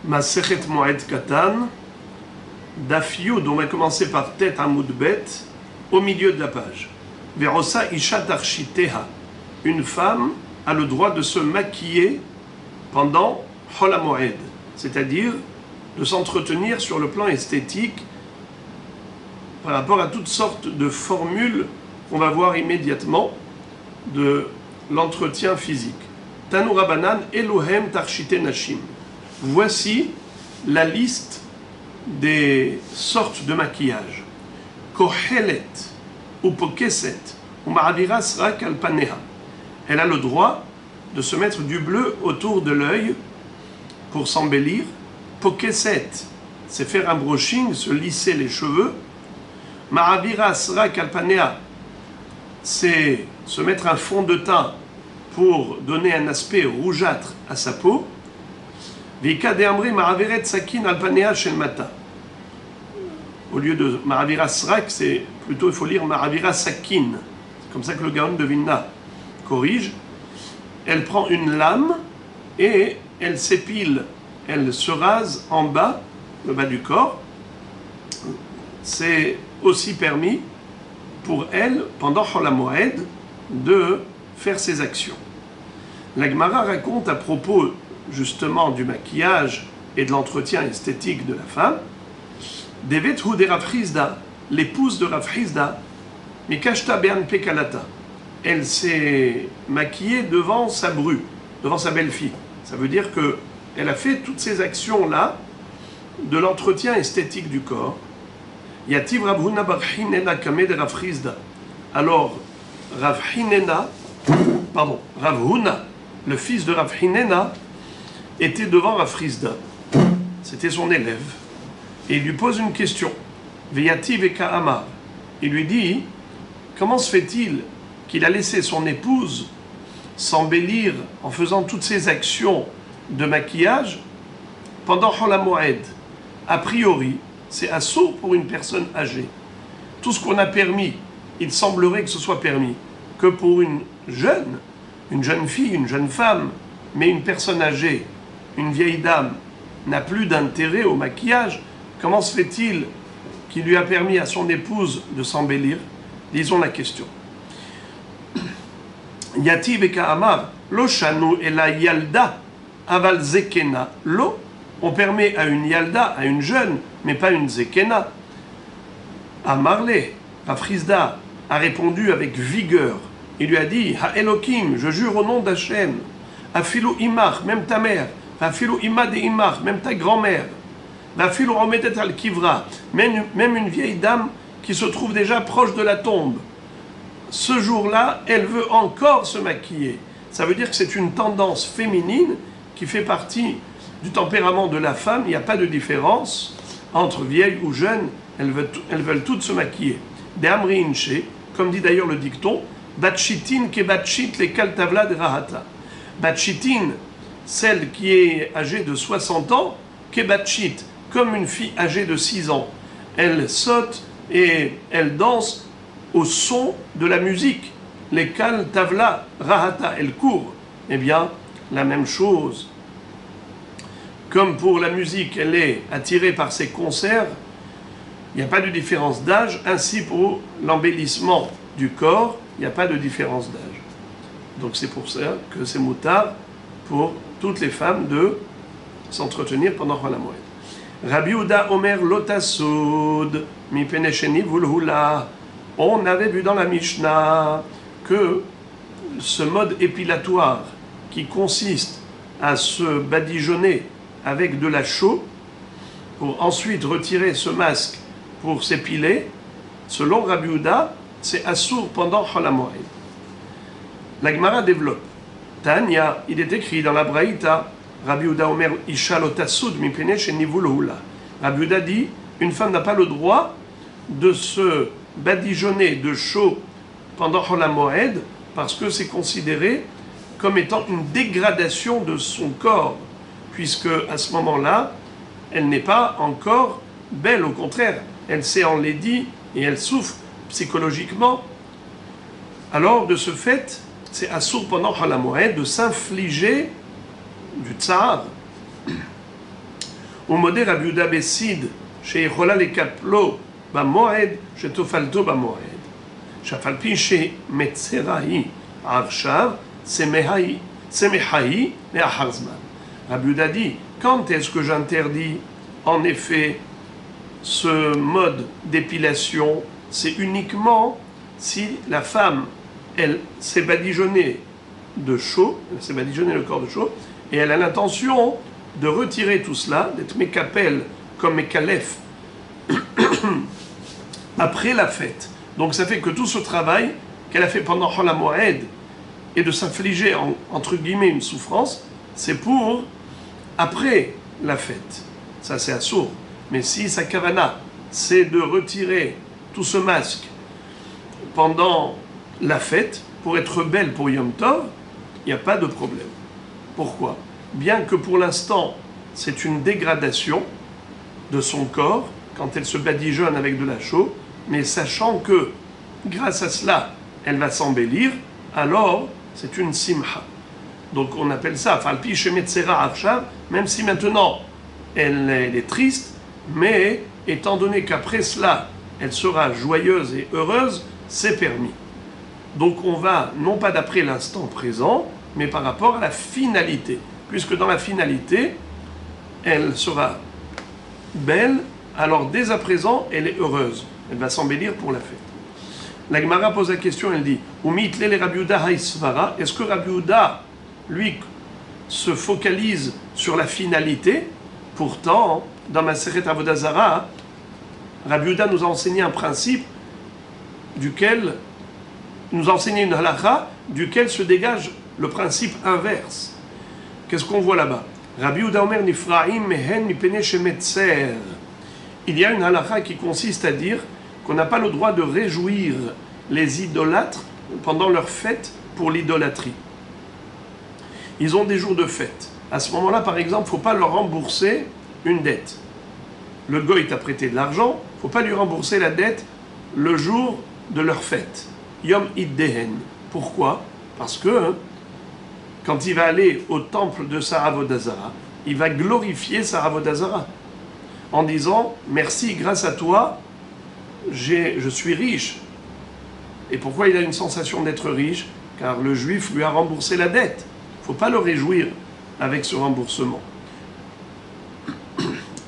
Masechet Moed Katan, Daf Yud, on va commencer par Tet Amoud Bet, au milieu de la page. Verosa Isha Tarshiteha, une femme a le droit de se maquiller pendant Chol HaMoed, c'est-à-dire de s'entretenir sur le plan esthétique par rapport à toutes sortes de formules qu'on va voir immédiatement de l'entretien physique. Tanu Rabanan Elohem Tarshite Nashim. Voici la liste des sortes de maquillage. Kohelet ou Pokeset ou Ma'aviras Rak al Paneha. Elle a le droit de se mettre du bleu autour de l'œil pour s'embellir. Pokeset, c'est faire un brushing, se lisser les cheveux. Ma'aviras Rak al Paneha, c'est se mettre un fond de teint pour donner un aspect rougeâtre à sa peau. Vika de Amri Ma'averet Sakin al Paneha shel Mata. Au lieu de Ma'aviras Rak, c'est plutôt, il faut lire Ma'aviras Sakin. C'est comme ça que le Gaon de Vilna corrige. Elle prend une lame et elle s'épile, elle se rase en bas, le bas du corps. C'est aussi permis pour elle, pendant Chol HaMoed, de faire ses actions. La Gemara raconte à propos justement du maquillage et de l'entretien esthétique de la femme, Devet hu de Rav Chizda, l'épouse de Rav Chizda, Mikashta be'an pekalata. Elle s'est maquillée devant sa bru, devant sa belle-fille. Ça veut dire qu'elle a fait toutes ces actions-là de l'entretien esthétique du corps. Yativ Rav Huna bar Hinena kamed Rav Chizda. Alors, Rav Huna, le fils de Rav Hinena, était devant Rav Chizda. C'était son élève. Et il lui pose une question. Veyativ eka amar. Il lui dit, comment se fait-il qu'il a laissé son épouse s'embellir en faisant toutes ces actions de maquillage pendant Chol HaMoed? A priori, c'est assourd pour une personne âgée. Tout ce qu'on a permis, il semblerait que ce soit permis que pour une jeune fille, une jeune femme, mais une personne âgée, une vieille dame, n'a plus d'intérêt au maquillage. Comment se fait-il qu'il lui a permis à son épouse de s'embellir? Lisons la question. Yati beka amar lo shanu ela yalda aval zekena lo. On permet à une yalda, à une jeune, mais pas une zekena. Amarle, Rav Chizda a répondu avec vigueur. Il lui a dit, Ha Elokim, je jure au nom d'Hachem, Afilu imach, même ta mère, Afilu ima de imach, même ta grand-mère, Afilu omedet al kivra, même une vieille dame qui se trouve déjà proche de la tombe. Ce jour-là, elle veut encore se maquiller. Ça veut dire que c'est une tendance féminine qui fait partie du tempérament de la femme. Il n'y a pas de différence entre vieille ou jeune, elles veulent toutes se maquiller. De Amri Inche, comme dit d'ailleurs le dicton, Batchitin ke batchit le kaltavla de rahata. Batchitin, celle qui est âgée de 60 ans, ke batchit, comme une fille âgée de 6 ans. Elle saute et elle danse au son de la musique. Les kaltavla rahata, elle court. Eh bien, la même chose. Comme pour la musique, elle est attirée par ses concerts, il n'y a pas de différence d'âge. Ainsi, pour l'embellissement du corps, il n'y a pas de différence d'âge. Donc c'est pour ça que c'est moutard pour toutes les femmes de s'entretenir pendant Chol HaMoed. Rabbi Yehuda Omer Lotasod mi penesheni vulhula. On avait vu dans la Mishnah que ce mode épilatoire qui consiste à se badigeonner avec de la chaux pour ensuite retirer ce masque pour s'épiler, selon Rabbi Yehuda, c'est assourd pendant Chol HaMoed. La Gemara développe. Tanya, il est écrit dans la Braïta, Rabbi Yehuda Omer Isha lo tasud mipnei shenivul hula. Rabbi Yehuda dit, une femme n'a pas le droit de se badigeonner de chaux pendant Chol HaMoed parce que c'est considéré comme étant une dégradation de son corps, puisque à ce moment-là, elle n'est pas encore belle, au contraire, elle s'est enlaidie et elle souffre psychologiquement. Alors, de ce fait, c'est assourd pendant Chol HaMoed de s'infliger du tsar, ומודה רבי יהודה בסיד שיכולה לקפלו במועד שתופלתו במועד. שאף על פי שמצרה היא עכשיו, שמחה היא לאחר זמן. Rabbi Yehuda dit, quand est-ce que j'interdis en effet ce mode d'épilation? C'est uniquement si la femme, elle s'est badigeonnée de chaud, elle s'est badigeonnée le corps de chaud, et elle a l'intention de retirer tout cela, d'être mécapel comme mécalef après la fête. Donc ça fait que tout ce travail qu'elle a fait pendant Chol HaMoed et de s'infliger entre guillemets une souffrance, c'est pour après la fête. Ça c'est assourd. Mais si sa kavana, c'est de retirer tout ce masque pendant la fête pour être belle pour Yom Tov, il n'y a pas de problème. Pourquoi? Bien que pour l'instant, c'est une dégradation de son corps quand elle se badigeonne avec de la chaux, mais sachant que grâce à cela, elle va s'embellir, alors c'est une simcha. Donc on appelle ça falpi shemetzera arshav, même si maintenant elle est triste, mais étant donné qu'après cela, elle sera joyeuse et heureuse, c'est permis. Donc on va, non pas d'après l'instant présent, mais par rapport à la finalité. Puisque dans la finalité, elle sera belle, alors dès à présent, elle est heureuse. Elle va s'embellir pour la fête. La Gemara pose la question, elle dit est-ce que Rabbi Yehuda, lui, se focalise sur la finalité? Pourtant, dans Masechet Avodah Zarah, Rabbi Yehuda nous a enseigné un principe duquel, nous a enseigné une halakha, duquel se dégage le principe inverse. Qu'est-ce qu'on voit là-bas? Rabbi Yehuda Omer Nifraim mehen mipene shemetzer. Il y a une halakha qui consiste à dire qu'on n'a pas le droit de réjouir les idolâtres pendant leur fête pour l'idolâtrie. Ils ont des jours de fête. À ce moment-là, par exemple, il ne faut pas leur rembourser une dette. Le goy t'a prêté de l'argent, il ne faut pas lui rembourser la dette le jour de leur fête. Yom Iddehen. Pourquoi? Parce que quand il va aller au temple de sa Avodah Zarah, il va glorifier sa Avodah Zarah en disant « Merci, grâce à toi, je suis riche ». Et pourquoi il a une sensation d'être riche? Car le juif lui a remboursé la dette. Il ne faut pas le réjouir avec ce remboursement.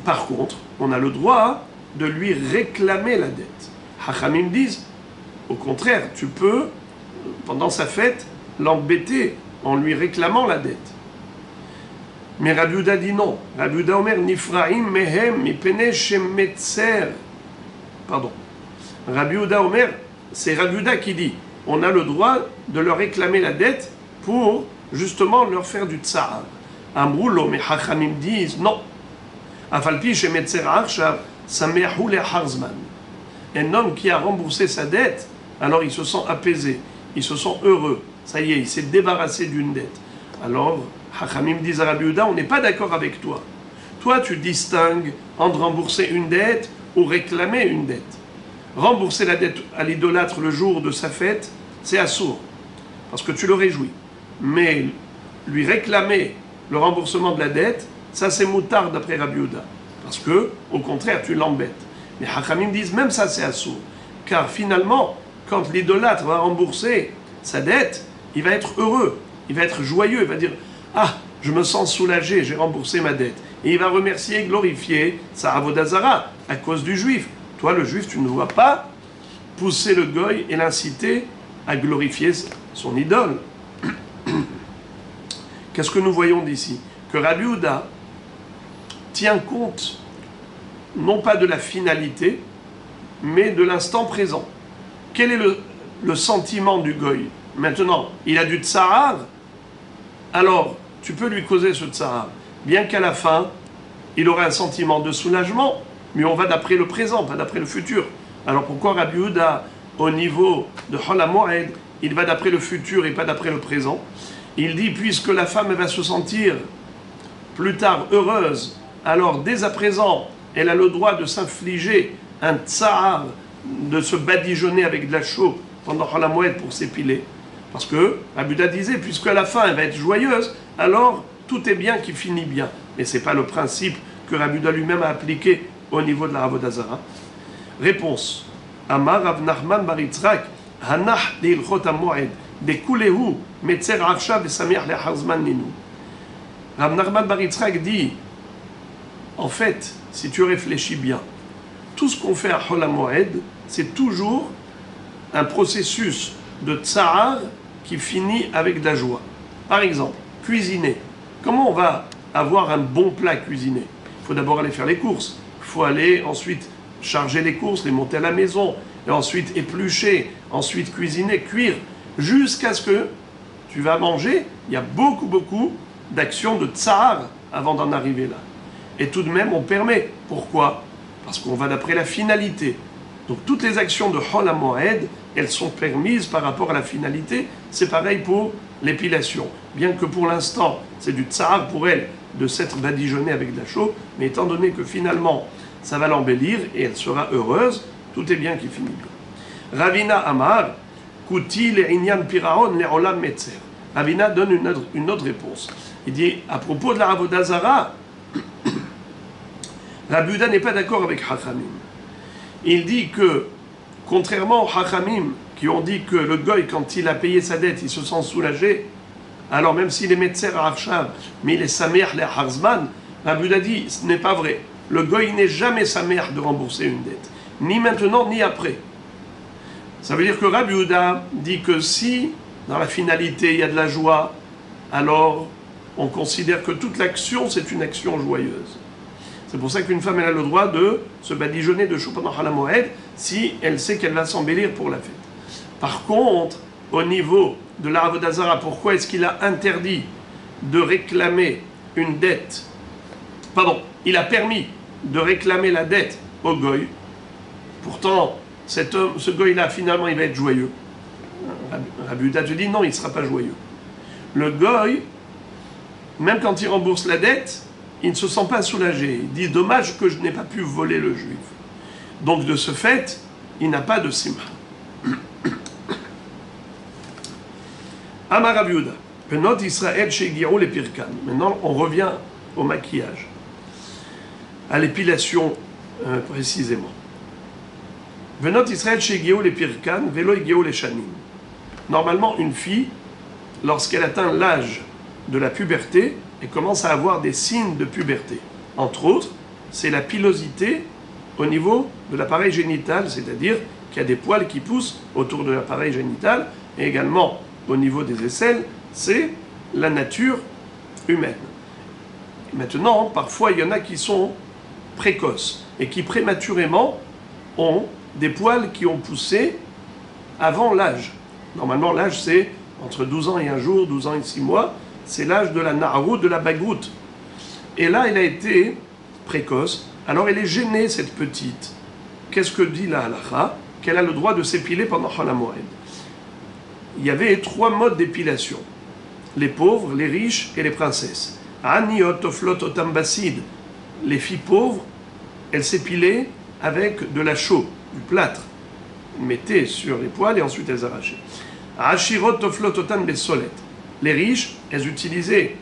Par contre, on a le droit de lui réclamer la dette. Hachamim disent, au contraire, tu peux, pendant sa fête, l'embêter en lui réclamant la dette. Mais Rabbi Yehuda dit non. Rabbi Yehuda Omer Nifraim mehem mipene shemetzer. Pardon. Rabbi Yehuda Omer, c'est Rabbi Yehuda qui dit, on a le droit de leur réclamer la dette pour justement leur faire du tsar. Amroulo, mais Hachamim disent non. Afalpi shemetzer arshav samehu leharzman. Un homme qui a remboursé sa dette, alors il se sent apaisé, il se sent heureux. Ça y est, il s'est débarrassé d'une dette. Alors, Hachamim disent à Rabbi Yehuda, on n'est pas d'accord avec toi. Toi, tu distingues entre rembourser une dette ou réclamer une dette. Rembourser la dette à l'idolâtre le jour de sa fête, c'est assourd, parce que tu le réjouis. Mais lui réclamer le remboursement de la dette, ça c'est moutard d'après Rabbi Yehuda. Parce que, au contraire, tu l'embêtes. Mais Hachamim disent, même ça c'est assourd. Car finalement, quand l'idolâtre va rembourser sa dette, il va être heureux, il va être joyeux, il va dire « Ah, je me sens soulagé, j'ai remboursé ma dette. » Et il va remercier et glorifier sa Avodah Zarah à cause du juif. Toi, le juif, tu ne dois pas pousser le goy et l'inciter à glorifier son idole. Qu'est-ce que nous voyons d'ici? Que Rabbi Yehuda tient compte non pas de la finalité, mais de l'instant présent. Quel est le sentiment du goy? Maintenant, il a du tsahar, alors tu peux lui causer ce tsahar. Bien qu'à la fin, il aura un sentiment de soulagement, mais on va d'après le présent, pas d'après le futur. Alors pourquoi Rabbi Yehuda, au niveau de Chol HaMoed, il va d'après le futur et pas d'après le présent? Il dit, puisque la femme elle va se sentir plus tard heureuse, alors dès à présent, elle a le droit de s'infliger un tsahar, de se badigeonner avec de la chaux pendant Chol HaMoed pour s'épiler. Parce que Rabbi Yehuda disait, puisque à la fin elle va être joyeuse, alors tout est bien qui finit bien. Mais ce n'est pas le principe que Rabbi Yehuda lui-même a appliqué au niveau de la Avodah Zara? Réponse. Amar Rav Nachman bar Yitzchak, Hanach leilchot hamoed, bekulehu, metzer arshav vesameach leachar zman ninu. Rav Nachman bar Yitzchak dit, en fait, si tu réfléchis bien, tout ce qu'on fait à Chol HaMoed, c'est toujours un processus de tsahar qui finit avec de la joie. Par exemple, cuisiner. Comment on va avoir un bon plat cuisiné? Il faut d'abord aller faire les courses. Il faut aller ensuite charger les courses, les monter à la maison, et ensuite éplucher, ensuite cuisiner, cuire, jusqu'à ce que tu vas manger. Il y a beaucoup d'actions de tsahar avant d'en arriver là. Et tout de même, on permet. Pourquoi? Parce qu'on va d'après la finalité. Donc toutes les actions de Chol HaMoed, elles sont permises par rapport à la finalité. C'est pareil pour l'épilation. Bien que pour l'instant, c'est du tsahar pour elle de s'être badigeonnée avec de la chaux, mais étant donné que finalement, ça va l'embellir et elle sera heureuse, tout est bien qui finit bien. Ravina Amar, Kuti le'inyan piraon le'olam metzer. Ravina donne une autre réponse. Il dit, à propos de la Avodah Zara, Rabbi Yehuda n'est pas d'accord avec Chachamim. Il dit que, contrairement aux Chachamim, qui ont dit que le goy, quand il a payé sa dette, il se sent soulagé, alors même s'il est metzer à Arshav, mais il est sameach le Harzman, Rabbi Yehuda dit, ce n'est pas vrai. Le goy n'est jamais sameach de rembourser une dette, ni maintenant, ni après. Ça veut dire que Rabbi Yehuda dit que si, dans la finalité, il y a de la joie, alors on considère que toute l'action, c'est une action joyeuse. C'est pour ça qu'une femme, elle a le droit de se badigeonner de chou pendant Chol HaMoed si elle sait qu'elle va s'embellir pour la fête. Par contre, au niveau de la Avodah Zara, pourquoi est-ce qu'il a interdit de réclamer une dette? Pardon, il a permis de réclamer la dette au goy. Pourtant, ce goy-là, finalement, il va être joyeux. Rabbi Yehuda te dit non, il ne sera pas joyeux. Le goy, même quand il rembourse la dette, il ne se sent pas soulagé. Il dit, dommage que je n'ai pas pu voler le juif. Donc, de ce fait, il n'a pas de simcha. Amar Rabbi Yehuda, Benot Israël shegi'u lepirkan. Maintenant, on revient au maquillage, à l'épilation précisément. Benot Israël shegi'u lepirkan, velo higi'u leshanim. Normalement, une fille, lorsqu'elle atteint l'âge de la puberté, elle commence à avoir des signes de puberté. Entre autres, c'est la pilosité au niveau de l'appareil génital, c'est-à-dire qu'il y a des poils qui poussent autour de l'appareil génital, et également au niveau des aisselles, c'est la nature humaine. Et maintenant, parfois, il y en a qui sont précoces, et qui prématurément ont des poils qui ont poussé avant l'âge. Normalement, l'âge, c'est entre 12 ans et un jour, 12 ans et 6 mois, c'est l'âge de la na'arut, de la bagrout. Et là, elle a été précoce. Alors, elle est gênée, cette petite. Qu'est-ce que dit la halakha? Qu'elle a le droit de s'épiler pendant Chol HaMoed. Il y avait 3 modes d'épilation. Les pauvres, les riches et les princesses. Aniot oflot otam basid. Les filles pauvres, elles s'épilaient avec de la chaux, du plâtre. Elles mettaient sur les poils et ensuite elles arrachaient. Ashirot oflot otam besolet. Les riches, elles utilisaient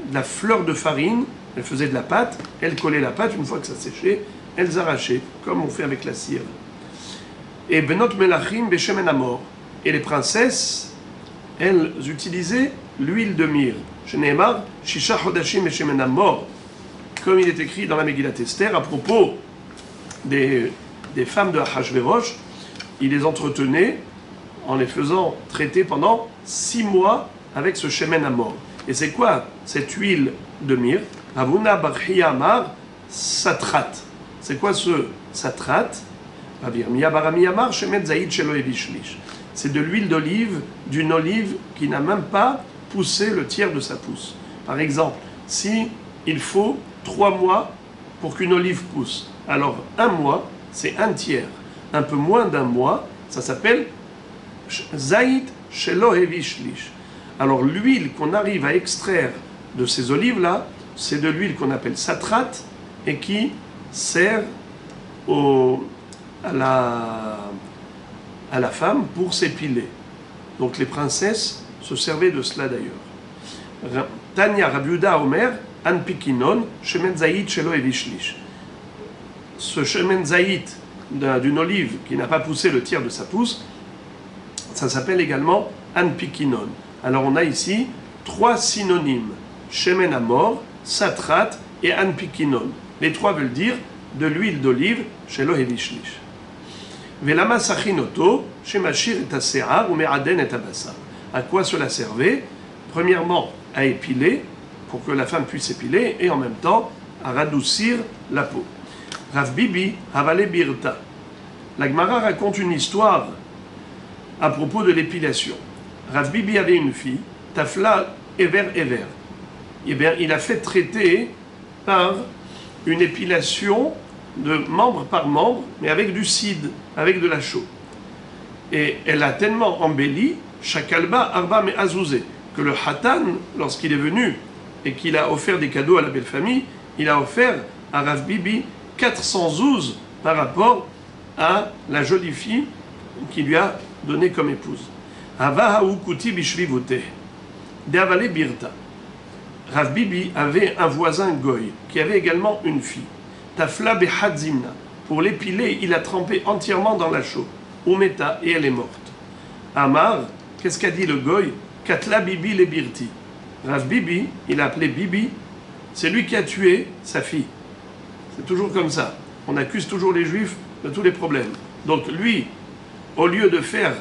de la fleur de farine, elles faisaient de la pâte, elles collaient la pâte, une fois que ça séchait, elles arrachaient, comme on fait avec la cire. Et Benot Melachim Beshemen Amor. Et les princesses, elles utilisaient l'huile de myrrhe. Shneimar, Shisha Chodashim Beshemen Amor. Comme il est écrit dans la Megillat Esther, à propos des femmes de Achashverosh, il les entretenait en les faisant traiter pendant 6 mois avec ce shemen amor. Et c'est quoi cette huile de myrrhe? Avuna barchia amar satrat. C'est quoi ce satrat? C'est de l'huile d'olive, d'une olive qui n'a même pas poussé le tiers de sa pousse. Par exemple, si il faut 3 mois pour qu'une olive pousse, alors 1 mois, c'est un tiers. Un peu moins d'1 mois, ça s'appelle Zaïd Shelo Hevi Shlish. Alors l'huile qu'on arrive à extraire de ces olives-là, c'est de l'huile qu'on appelle satrate et qui sert à la femme pour s'épiler. Donc les princesses se servaient de cela d'ailleurs. Tanya Rabbi Yehuda Omer, Anpikinon, shemen zaït shelo evishlish. Ce shemen zaït d'une olive qui n'a pas poussé le tiers de sa pousse, ça s'appelle également Anpikinon. Alors on a ici 3 synonymes, shemen amor, satrat et Anpikinon. Les 3 veulent dire de l'huile d'olive, shelo evishlish. Velama sachinoto, shemashir et asear ou me'aden et abassa. À quoi cela servait? Premièrement, à épiler, pour que la femme puisse épiler, et en même temps, à radoucir la peau. Rav Bibi, Havale Birta. La Gemara raconte une histoire à propos de l'épilation. Rav Bibi avait une fille, Tafla Ever. Eh bien, il a fait traiter par une épilation de membre par membre, mais avec du cide, avec de la chaux. Et elle a tellement embelli, Shakalba Arba me Azouzé, que le Hatan, lorsqu'il est venu et qu'il a offert des cadeaux à la belle famille, il a offert à Rav Bibi 400 zouz par rapport à la jolie fille qu'il lui a donnée comme épouse. Hava Haoukuti Bishvivute, Deavale Birta. Rav Bibi avait un voisin goy qui avait également une fille. Tafla Behadzimna. Pour l'épiler, il a trempé entièrement dans la chaux. Umeta, et elle est morte. Amar, qu'est-ce qu'a dit le goy? Katla Bibi le Birti. Rav Bibi, il a appelé Bibi, c'est lui qui a tué sa fille. C'est toujours comme ça. On accuse toujours les juifs de tous les problèmes. Donc lui, au lieu de faire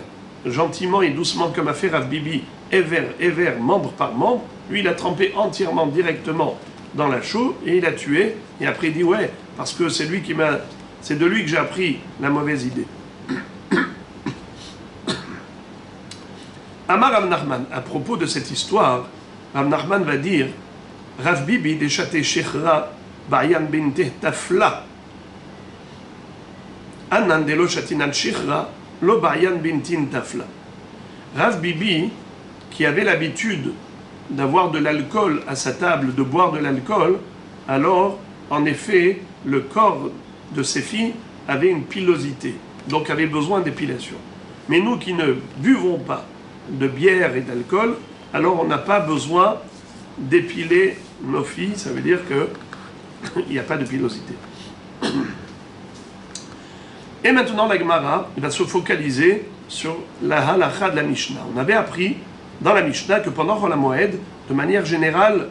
gentiment et doucement comme a fait Rav Bibi, Ever, membre par membre, lui il a trempé entièrement, directement dans la chaux et il a tué. Et après il dit ouais, parce que c'est de lui que j'ai appris la mauvaise idée. Amar Rav Nachman, à propos de cette histoire, Rav Nachman va dire Rav Bibi déchaté shechra bayan binte tafla anan delo shatinan shechra lo bayan bintin tafla. Rav Bibi, qui avait l'habitude d'avoir de l'alcool à sa table, de boire de l'alcool, alors en effet le corps de ses filles avait une pilosité, donc avait besoin d'épilation. Mais nous qui ne buvons pas de bière et d'alcool, alors on n'a pas besoin d'épiler nos filles, ça veut dire qu'il n'y a pas de pilosité. Et maintenant la Gemara va se focaliser sur la halakha de la Mishnah. On avait appris dans la Mishnah que pendant Chol HaMoed, de manière générale,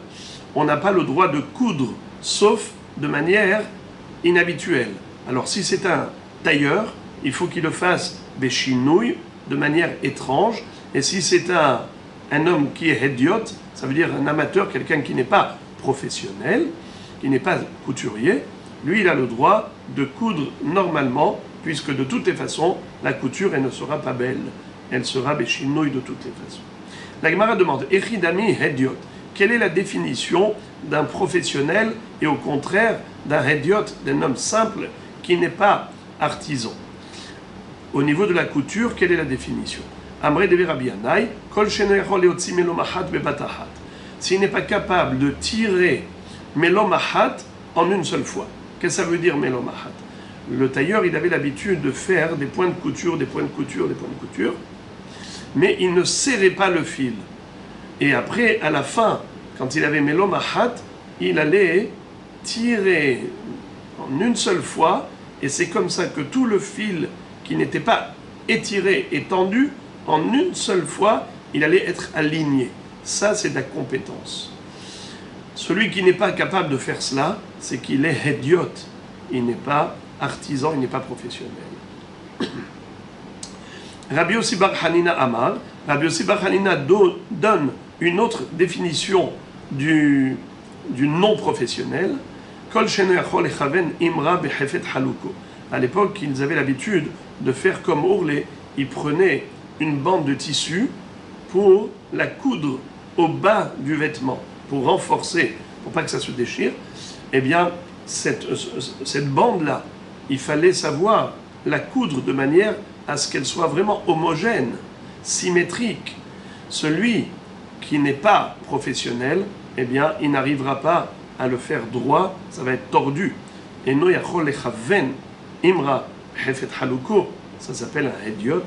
on n'a pas le droit de coudre, sauf de manière inhabituelle. Alors si c'est un tailleur, il faut qu'il le fasse béchinouille, de manière étrange. Et si c'est un homme qui est hédiot, ça veut dire un amateur, quelqu'un qui n'est pas professionnel, qui n'est pas couturier, lui il a le droit de coudre normalement, puisque de toutes les façons, la couture elle ne sera pas belle, elle sera béchinouille de toutes les façons. La Gemara demande, Echidami hédiot, quelle est la définition d'un professionnel et au contraire d'un hédiot, d'un homme simple qui n'est pas artisan? Au niveau de la couture, quelle est la définition? Amre de Rabbi Yannai, kol shenechol leotzi melomahat bebatahat. S'il n'est pas capable de tirer melomahat en une seule fois. Qu'est-ce que ça veut dire melomahat? Le tailleur, il avait l'habitude de faire des points de couture, des points de couture, des points de couture, mais il ne serrait pas le fil. Et après, à la fin, quand il avait melomahat, il allait tirer en une seule fois, et c'est comme ça que tout le fil qui n'était pas étiré et tendu, en une seule fois, il allait être aligné. Ça, c'est de la compétence. Celui qui n'est pas capable de faire cela, c'est qu'il est hédiot. Il n'est pas artisan, il n'est pas professionnel. Rabbi Yossi bar Hanina Amar, Rabbi Yossi bar Hanina donne une autre définition du non-professionnel. Kol sheno yachol lechaven imra behefet haluko. À l'époque, ils avaient l'habitude de faire comme Ourlé. Ils prenaient une bande de tissu pour la coudre au bas du vêtement, pour renforcer, pour pas que ça se déchire. Eh bien, cette bande-là, il fallait savoir la coudre de manière à ce qu'elle soit vraiment homogène, symétrique. Celui qui n'est pas professionnel, eh bien, il n'arrivera pas à le faire droit, ça va être tordu. Et no yachol lechaven imra hefet haluko, ça s'appelle un hédiot.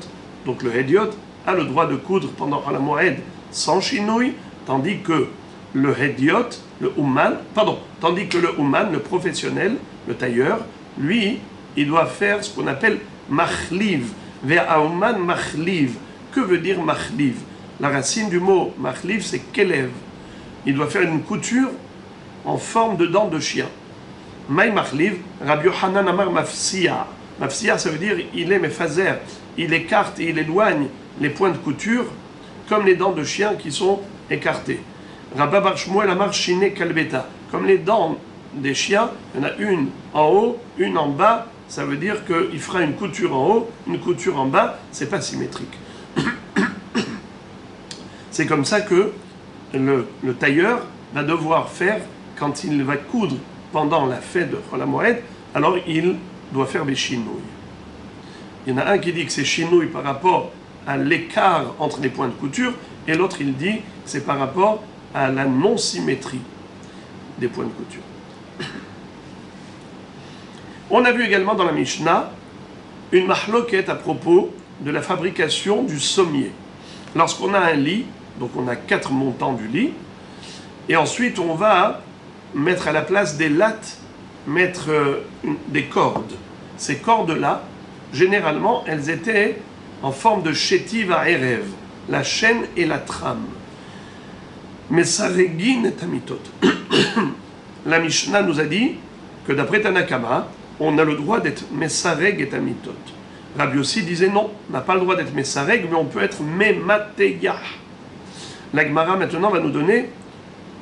Donc le hédiot a le droit de coudre pendant la moed sans chinouille, tandis que le Hediot, le Ouman, tandis que le Ouman, le professionnel, le tailleur, lui, il doit faire ce qu'on appelle Machliv. Ve'a Ouman Machliv. Que veut dire Machliv? La racine du mot Machliv, c'est qu'élève. Il doit faire une couture en forme de dents de chien. Maï Machliv, Rabbi Yochanan Amar Mafsia. Mafsia, ça veut dire il est mefazer. Il écarte et il éloigne les points de couture comme les dents de chien qui sont écartées. Rabba Bar Shmuel Amar Shine Kalbeta. Comme les dents des chiens, il y en a une en haut, une en bas. Ça veut dire qu'il fera une couture en haut, une couture en bas. C'est pas symétrique. C'est comme ça que le tailleur va devoir faire quand il va coudre pendant la fête de Chol HaMoed, alors il doit faire des chinouilles. Il y en a un qui dit que c'est chinouille par rapport à l'écart entre les points de couture, et l'autre il dit que c'est par rapport à la non-symétrie des points de couture. On a vu également dans la Mishnah une mahloket à propos de la fabrication du sommier. Lorsqu'on a un lit, donc on a 4 montants du lit, et ensuite on va mettre à la place des lattes, mettre des cordes. Ces cordes-là, généralement, elles étaient en forme de chétiv à erev, la chaîne et la trame. Mais saregin et amitot. La Mishnah nous a dit que d'après Tanakama, on a le droit d'être mesareg et amitot. Rabbi Yossi disait non, on n'a pas le droit d'être mesareg, mais on peut être memateyah. La Gemara maintenant va nous donner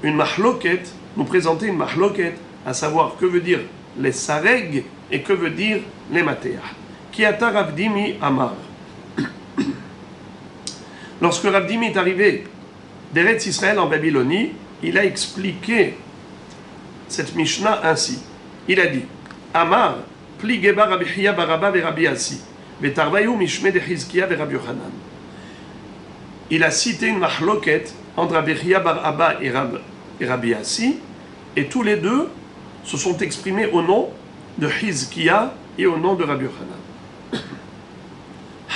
une mahloket, nous présenter une mahloket, à savoir que veut dire les sareg et que veut dire les mateyah. Kiata Rav Dimi Amar. Lorsque Rav Dimi est arrivé d'Eretz Israël en Babylonie, il a expliqué cette Mishnah ainsi. Il a dit Amar, pli geba Rabbi Chia baraba ve Rabbi Asi, vetarvayu mishme de Chizkiya ve Rabbi Yochanan. Il a cité une mahloket entre Rabbi Chia bar Abba et Rabbi Asi, et tous les deux se sont exprimés au nom de Chizkiya et au nom de Rabbi Yochanan.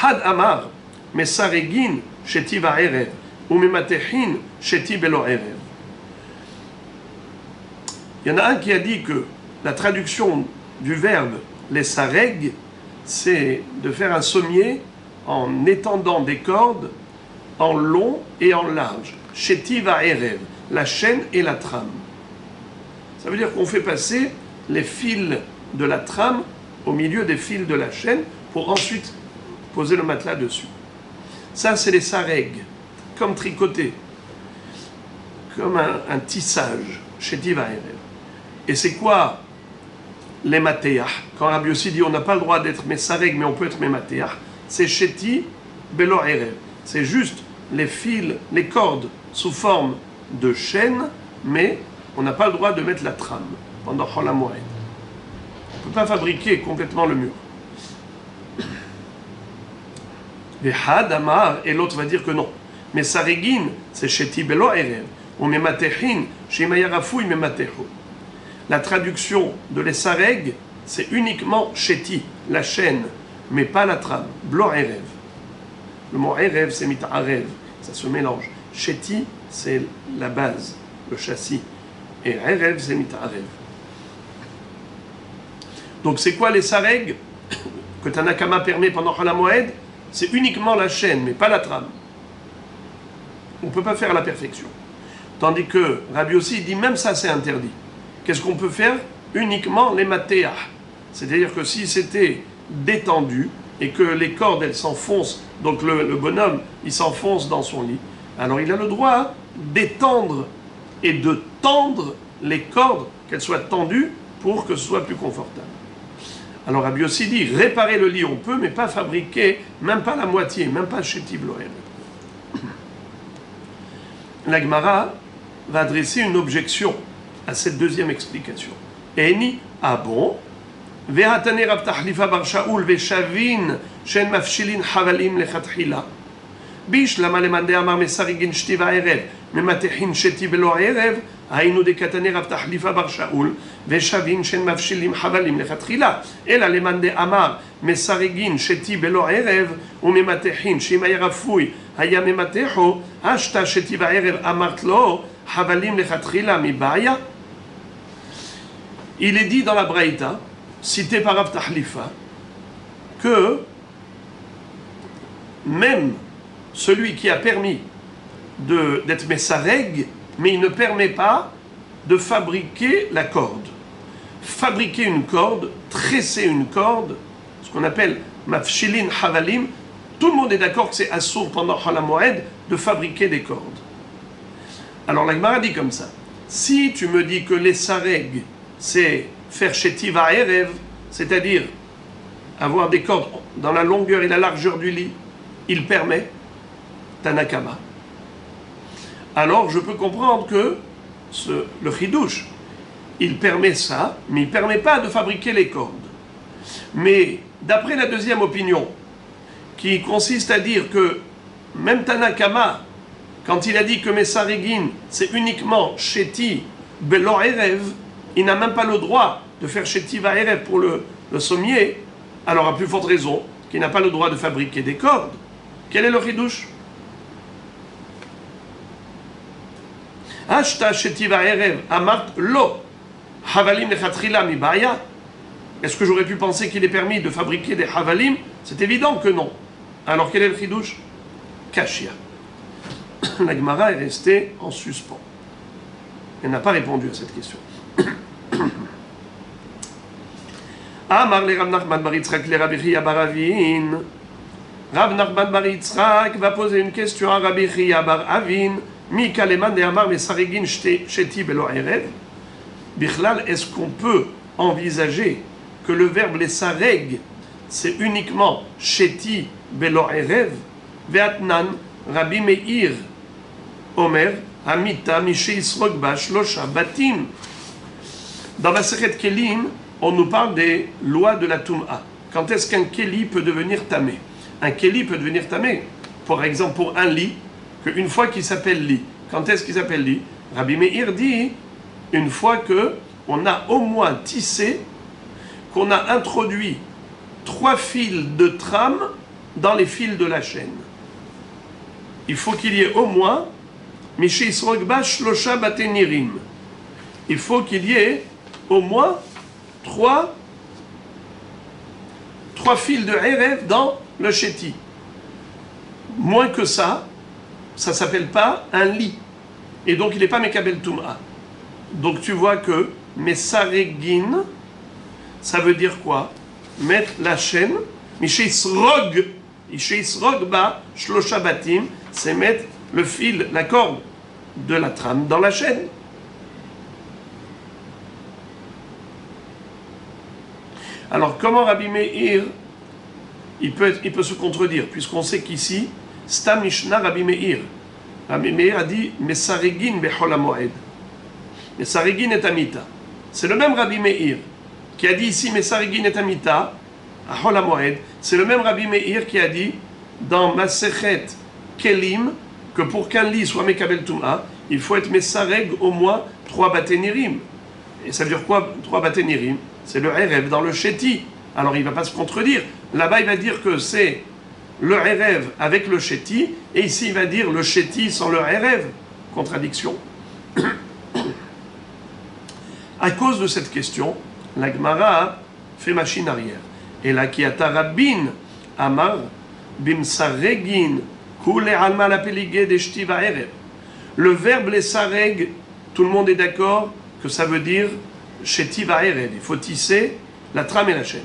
Had Amar, mesaregin sheti va'erev, ou mematehin sheti belo erev. Il y en a un qui a dit que la traduction du verbe les sareg, c'est de faire un sommier en étendant des cordes en long et en large. Sheti va'erev, la chaîne et la trame. Ça veut dire qu'on fait passer les fils de la trame au milieu des fils de la chaîne pour ensuite poser le matelas dessus. Ça, c'est les sareg, comme tricoter, comme un tissage, sheti va'erev. Et c'est quoi les mateyah? Quand Rabbi Yossi dit on n'a pas le droit d'être mesareg, mais on peut être memateyah, c'est sheti belo erev. C'est juste les fils, les cordes sous forme de chaîne, mais on n'a pas le droit de mettre la trame pendant Chol HaMoed. On ne peut pas fabriquer complètement le mur. Vehad Amar, et l'autre va dire que non. Mais sarigin, c'est sheti belo erev. Ou mematehin, shemayarafouy memateho. La traduction de les sareg, c'est uniquement sheti, la chaîne, mais pas la trame. Blo erev. Le mot erev, c'est mitarev, ça se mélange. Sheti, c'est la base, le châssis. Et erev, c'est mitarev. Donc c'est quoi les sareg que Tanakama permet pendant Chol HaMoed? C'est uniquement la chaîne, mais pas la trame. On ne peut pas faire à la perfection. Tandis que Rabbi Yossi dit même ça c'est interdit. Qu'est-ce qu'on peut faire? Uniquement les mateyah. C'est-à-dire que si c'était détendu et que les cordes elles s'enfoncent, donc le bonhomme il s'enfonce dans son lit, alors il a le droit d'étendre et de tendre les cordes, qu'elles soient tendues pour que ce soit plus confortable. Alors Rabbi Yossi dit réparer le lit on peut, mais pas fabriquer, même pas la moitié, même pas sheti blo erev. La Gemara va adresser une objection à cette deuxième explication. Eni, ah bon? Ve'atane Rav Tahlifa bar Shaul ve'shavin shen mafshilin havalim lechatchila. Bishlama lemande amar mesarigin shti va'erev mematehin sheti belo erev היינו דקתני רב תחליפה בר שאול ושבין שן מבשילים חבלים לכתחילה אלא למאן דאמר מסרגין שתי בלא ערב וממתחין שאם היה רפוי היה ממתחו אשתא שתי בערב אמרת לו havalim lechatchila mi ba'ya. Il est dit dans la Braïta, cité par Rav Tahlifa, que même celui qui a permis d'être Messareg, mais il ne permet pas de fabriquer la corde. Fabriquer une corde, tresser une corde, ce qu'on appelle mafshilin havalim, tout le monde est d'accord que c'est assour pendant Chol HaMoed de fabriquer des cordes. Alors la Gemara dit comme ça, si tu me dis que les sareg, c'est faire shetiv ha'erev, c'est-à-dire avoir des cordes dans la longueur et la largeur du lit, il permet, Tanakama. Alors je peux comprendre que le chidouche, il permet ça, mais il ne permet pas de fabriquer les cordes. Mais d'après la deuxième opinion, qui consiste à dire que même Tanakama, quand il a dit que Messarigin, c'est uniquement Sheti Belo Erev, il n'a même pas le droit de faire Sheti Vaerev pour le sommier, alors à plus forte raison qu'il n'a pas le droit de fabriquer des cordes. Quel est le chidouche? Ashta Sheti Vaerev Amart Lo Havalim Lechatchila Mi Ba'ya. Est-ce que j'aurais pu penser qu'il est permis de fabriquer des Havalim? C'est évident que non. Alors quel est le chidouche? Kashia. La Gemara est restée en suspens. Elle n'a pas répondu à cette question. Amar le Rav Nachman bar Yitzchak le Rabbi Chia bar Avin. Rav Nachman bar Yitzchak va poser une question à Rabbi Chia bar Avin. Mi kaleman de Amar Mesarigin sheti belo erev. Bichlal, est-ce qu'on peut envisager que le verbe les sareg, c'est uniquement sheti belo erev? Ve'atnan Rabbi Meir Omer Hamita Mishe Yisrog Ba Shlosha Batim. Dans la Sechet Kelim, on nous parle des lois de la Tum'a. Quand est-ce qu'un Keli peut devenir tamé? Un Keli peut devenir tamé, par exemple pour un lit, qu'une fois qu'il s'appelle lit. Quand est-ce qu'il s'appelle lit? Rabbi Meir dit une fois que on a au moins tissé, qu'on a introduit 3 fils de trame dans les fils de la chaîne. Il faut qu'il y ait au moins Mishe Yisrog Ba Shlosha Batenirim. Il faut qu'il y ait au moins 3 fils de Erev dans le Sheti. Moins que ça, ça ne s'appelle pas un lit. Et donc il n'est pas Mekabel Tum'a. Donc tu vois que Mesaregin, ça veut dire quoi? Mettre la chaîne, Mishe Yisrog Ba Shlosha Batim, c'est mettre le fil, la corde de la trame dans la chaîne. Alors comment Rabbi Meir, il peut se contredire, puisqu'on sait qu'ici, Stam Mishnah Rabbi Meir. Rabbi Meir a dit Mesarigin Bechol HaMoed. Mesarigin et Amita. C'est le même Rabbi Meir qui a dit ici Mesarigin et Amita à Chol HaMoed. C'est le même Rabbi Meir qui a dit dans Masechet Kelim que pour qu'un lit soit Mekabel Tum'a, il faut être Mesareg au moins 3 Batenirim. Et ça veut dire quoi 3 Batenirim? C'est le Erev dans le Sheti. Alors il ne va pas se contredire. Là-bas il va dire que c'est le Erev avec le Sheti, et ici il va dire le Sheti sans le Erev. Contradiction. À cause de cette question, la Gemara fait machine arrière. Et là qui a Tarabin, Amar, Bimsaregin, Kule Alma la Peligé de Shtiva Erev. Le verbe les sareg, tout le monde est d'accord que ça veut dire Sheti Vaerev. Il faut tisser la trame et la chaîne.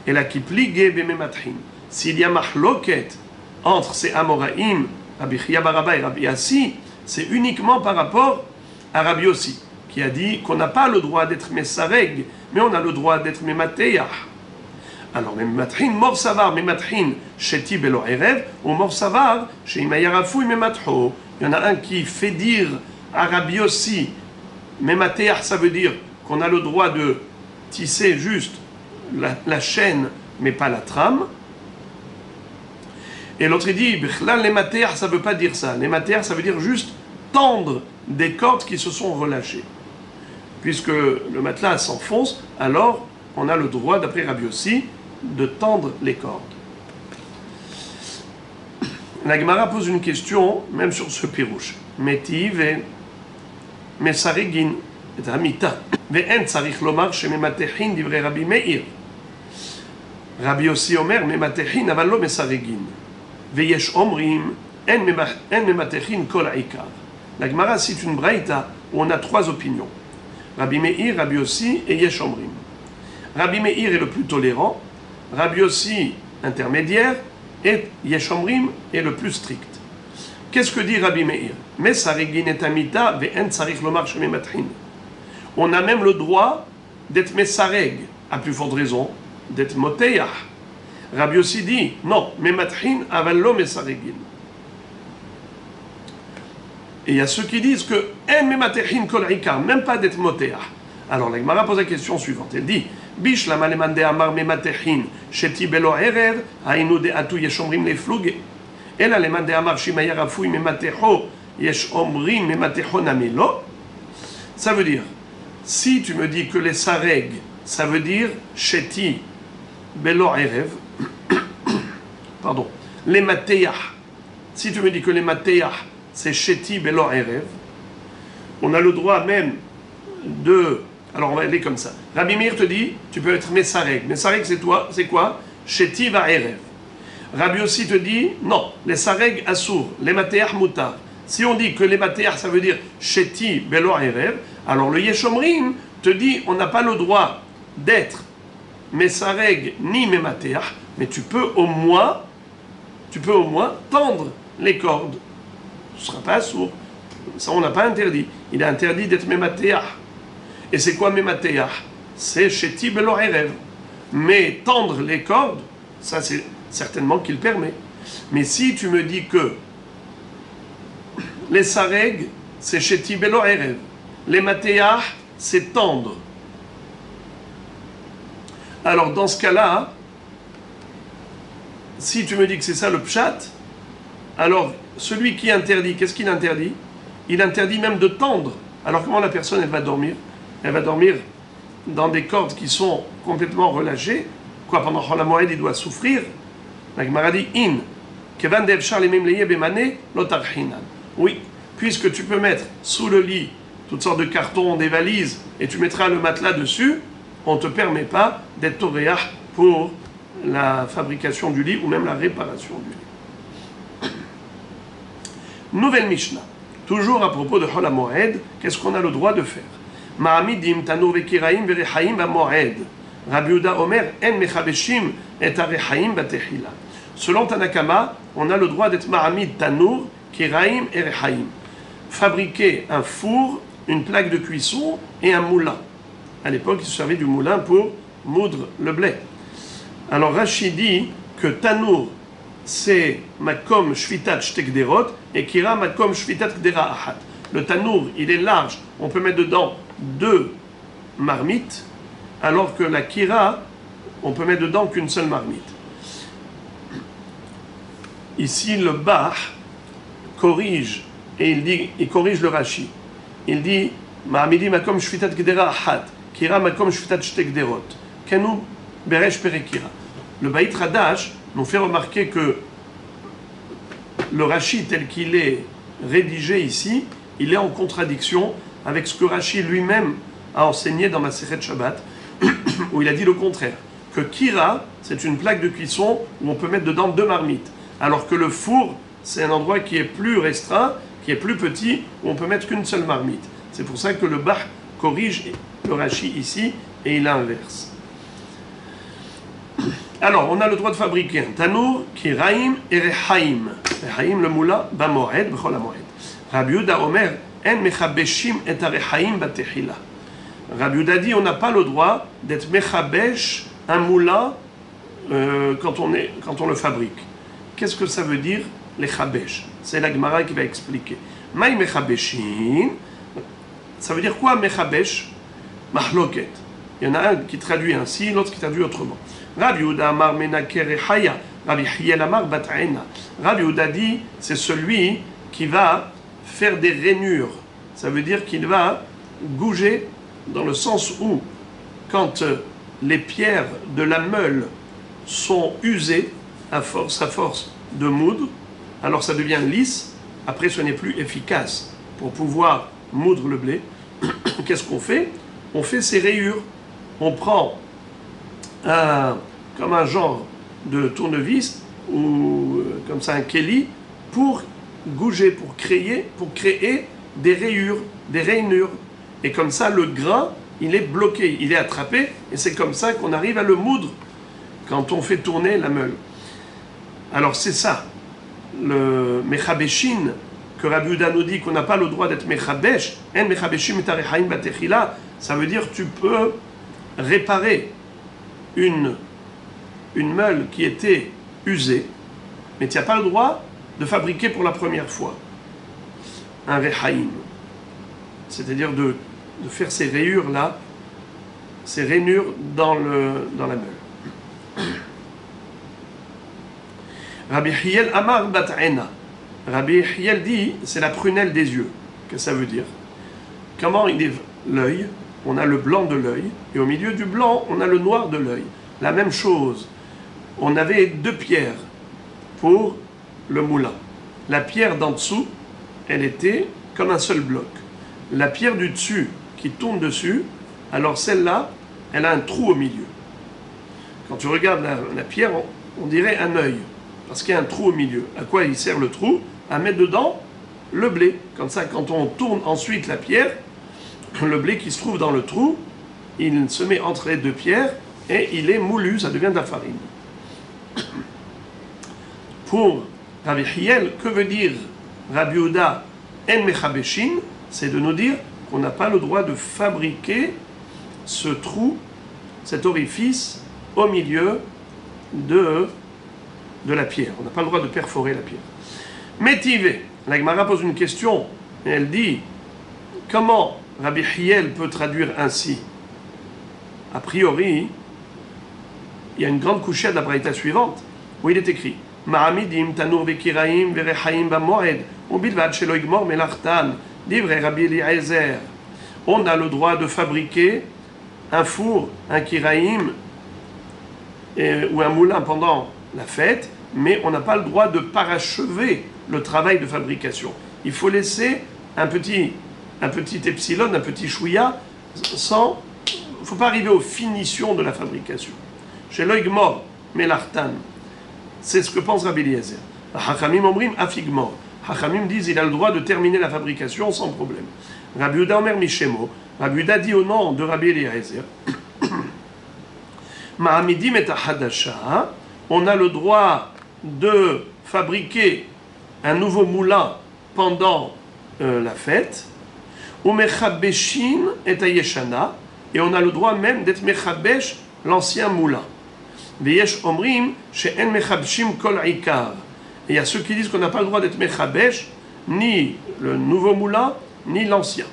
Et la Kipligé Bememathin. S'il y a mahloket entre ces Amoraïm, Rabbi Chia bar Abba et Rabbi Yassi, c'est uniquement par rapport à Rabbi Yossi, qui a dit qu'on n'a pas le droit d'être Mesareg, mais on a le droit d'être Memateyah. Alors, Memathin, Mor Savar, Memathin, Sheti Belo Erev, ou Mor Savar, Sheimayarafou, Mematho. Il y en a un qui fait dire à Rabbi Yossi, Memateyah, ça veut dire qu'on a le droit de tisser juste la chaîne, mais pas la trame. Et l'autre il dit, les matérias, ça ne veut pas dire ça. Les matérias, ça veut dire juste tendre des cordes qui se sont relâchées. Puisque le matelas s'enfonce, alors on a le droit, d'après Rabbi Yossi, de tendre les cordes. La Gemara pose une question, même sur ce pirouche. Métive, מסרגין, את המיטה. ואין צריך לומר שממתחין דברי רבי מאיר. רבי יוסי אומר, ממתחין אבל לא מסרגין. ויש אומרים, אין ממתחין כל העיקר. La Gemara cite une braïta où on a trois opinions. Rabbi Meir, Rabbi Yossi et Yesh Omrim. Rabbi Meir est le plus tolérant, Rabbi Yossi intermédiaire et Yesh Omrim est le plus strict. Qu'est-ce que dit Rabbi Meir? Mesarigin et amita ve'en tsarich lomar shemematrin. On a même le droit d'être mesareg, à plus forte raison, d'être moteyah. Rabbi Yossi dit non, mematrin aval lo mesarigin. Et il y a ceux qui disent que en mematrin kol ikar, même pas d'être moteyah. Alors la Gemara pose la question suivante. Elle dit Bishlam aleman de amar mematrin sheti belo erev hainu de atu yesh omrim lefluge. אלא למאן דאמר שאם היה רפוי ממתחו, יש אומרים ממתחו נמי לא. Ça veut dire, si tu me dis que les sareg, ça veut dire sheti belo erev, pardon, les mateyah, si tu me dis que les mateyah, c'est sheti belo erev, on a le droit même de... Alors on va aller comme ça. Rabbi Meir te dit, tu peux être mesareg. Mesareg c'est quoi? Sheti va erev. Rabbi Yossi te dit, non, les sareg assour, les matéach mutar. Si on dit que les matéach, ça veut dire sheti belo erev, alors le yeshomrim te dit, on n'a pas le droit d'être mesareg ni mematéach, mais tu peux au moins tendre les cordes. Ce ne sera pas assour. Ça, on n'a pas interdit. Il est interdit d'être mematéach. Et c'est quoi mematéach? C'est sheti belo erev. Mais tendre les cordes, ça c'est certainement qu'il permet. Mais si tu me dis que les sareg, c'est sheti belo erev, les matéach, c'est tendre. Alors dans ce cas-là, si tu me dis que c'est ça le pshat, alors celui qui interdit, qu'est-ce qu'il interdit? Il interdit même de tendre. Alors comment la personne elle va dormir? Elle va dormir dans des cordes qui sont complètement relâchées. Quoi, pendant Chol HaMoed, il doit souffrir. La Gemara dit in, kevan de'efshar lemem leye bemane lo tarchinan. Oui, puisque tu peux mettre sous le lit toutes sortes de cartons, des valises, et tu mettras le matelas dessus, on ne te permet pas d'être toréach pour la fabrication du lit ou même la réparation du lit. Nouvelle Mishnah. Toujours à propos de Chol HaMoed, qu'est-ce qu'on a le droit de faire? Ma'amidim tanur vekiraim verechaim ba'moed. Rabbi Yehuda Omer en mechabeshim et arechaim batechila. Selon Tanakama, on a le droit d'être ma'amid tanur, kiraim et rechaim. Fabriquer un four, une plaque de cuisson et un moulin. À l'époque, ils se servaient du moulin pour moudre le blé. Alors Rachid dit que tanur, c'est makom shvitat shtekderot et kira makom shvitat kdera achat. Le tanour, il est large, on peut mettre dedans 2 marmites, alors que la kira, on peut mettre dedans qu'une seule marmite. Ici, le Bach corrige, et il corrige le Rashi. Il dit Ma'amidi makom shvitat kdera achat, kira makom shvitat shtekderot. Kanu beresh perekira. Le Baït Radash nous fait remarquer que le Rashi tel qu'il est rédigé ici, il est en contradiction avec ce que Rashi lui-même a enseigné dans Masechet Shabbat, où il a dit le contraire, que Kira, c'est une plaque de cuisson où on peut mettre dedans 2 marmites, alors que le four, c'est un endroit qui est plus restreint, qui est plus petit, où on peut mettre qu'une seule marmite. C'est pour ça que le Bach corrige le Rashi ici, et il inverse. Alors, on a le droit de fabriquer un tanour, kiraim et rechaim. Rechaim, le moulin, b'moed, b'chol hamoed. Rabbi Yehuda Omer, en mechabeshim et arechaim batechila. Rabbi Yehuda dit, on n'a pas le droit d'être mechabesh, un moulin, quand on le fabrique. Qu'est-ce que ça veut dire, les chabesh? C'est la Gemara qui va expliquer. Maï mechabeshin, ça veut dire quoi, mechabesh? Mahloket. Il y en a un qui traduit ainsi, l'autre qui traduit autrement. Rabbi Yehuda Amar Menaker Echaya, Rabbi Hiel Amar Bat'ena. Rabbi Yehuda dit, c'est celui qui va faire des rainures. Ça veut dire qu'il va gouger dans le sens où, quand les pierres de la meule sont usées à force de moudre, alors ça devient lisse, après ce n'est plus efficace pour pouvoir moudre le blé, qu'est-ce qu'on fait? On fait ces rayures. On prend comme un genre de tournevis ou comme ça un kelly pour gouger, pour créer des rayures, des rainures. Et comme ça, le grain, il est bloqué, il est attrapé, et c'est comme ça qu'on arrive à le moudre quand on fait tourner la meule. Alors c'est ça, le mechabeshin, que Rabbi Yehuda nous dit qu'on n'a pas le droit d'être mechabesh, en mechabeshim et tarechaim batechila, ça veut dire tu peux réparer une meule qui était usée, mais tu n'as pas le droit de fabriquer pour la première fois un rechaim, c'est-à-dire de faire ces rayures-là, ces rainures dans la meule. Rabbi Hiel Amar Bat'ena. Rabbi Hiel dit, c'est la prunelle des yeux. Qu'est-ce que ça veut dire? Comment il est l'œil? On a le blanc de l'œil, et au milieu du blanc, on a le noir de l'œil. La même chose. On avait 2 pierres pour le moulin. La pierre d'en dessous, elle était comme un seul bloc. La pierre du dessus, qui tourne dessus, alors celle-là, elle a un trou au milieu. Quand tu regardes la pierre, on dirait un œil, parce qu'il y a un trou au milieu. À quoi il sert le trou? À mettre dedans le blé. Comme ça, quand on tourne ensuite la pierre, le blé qui se trouve dans le trou, il se met entre les 2 pierres et il est moulu, ça devient de la farine. Pour Rabbi Hiel, que veut dire Rabbi Yehuda en mechabeshin? C'est de nous dire qu'on n'a pas le droit de fabriquer ce trou, cet orifice au milieu de la pierre. On n'a pas le droit de perforer la pierre. Métivé, la Gemara pose une question et elle dit comment Rabbi Hiel peut traduire ainsi? A priori, il y a une grande couchée de la braïta suivante où il est écrit Ma'amidim tanur vekiraim verechaim bamoed ubilvad shelo igmor melachtan livré Rabbi Eliezer. On a le droit de fabriquer un four, un kiraim ou un moulin pendant la fête, mais on n'a pas le droit de parachever le travail de fabrication. Il faut laisser un petit epsilon, un petit chouïa, sans... Il ne faut pas arriver aux finitions de la fabrication. Chez l'oigmor, melartan, c'est ce que pense Rabbi Eliezer. Hachamim omrim afigmor. Hachamim disent qu'il a le droit de terminer la fabrication sans problème. Rabbi Yehuda omer mishemo. Rabbi Yehuda dit au nom de Rabbi Eliezer Ma'amidim et hadasha, on a le droit de fabriquer un nouveau moulin pendant la fête, ou mechabeshin et ayeshana, et on a le droit même d'être mechabesh l'ancien moulin. Veyesh omrim she'en mechabshim kol ikar. Et il y a ceux qui disent qu'on n'a pas le droit d'être mechabesh ni le nouveau moulin ni l'ancien.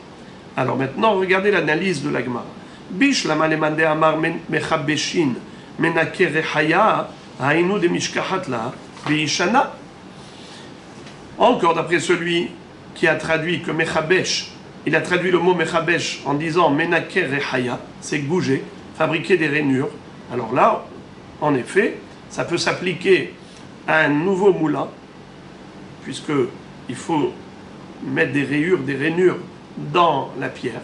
Alors maintenant, regardez l'analyse de la Gemara. Bish la malemande amar mechabeshin menake rechaya hainu de mishkahat la veishana. Encore d'après celui qui a traduit que mechabesh, il a traduit le mot mechabesh en disant menake rechaya, c'est bouger, fabriquer des rainures. Alors là, en effet, ça peut s'appliquer à un nouveau moulin, puisqu'il faut mettre des rayures, des rainures dans la pierre,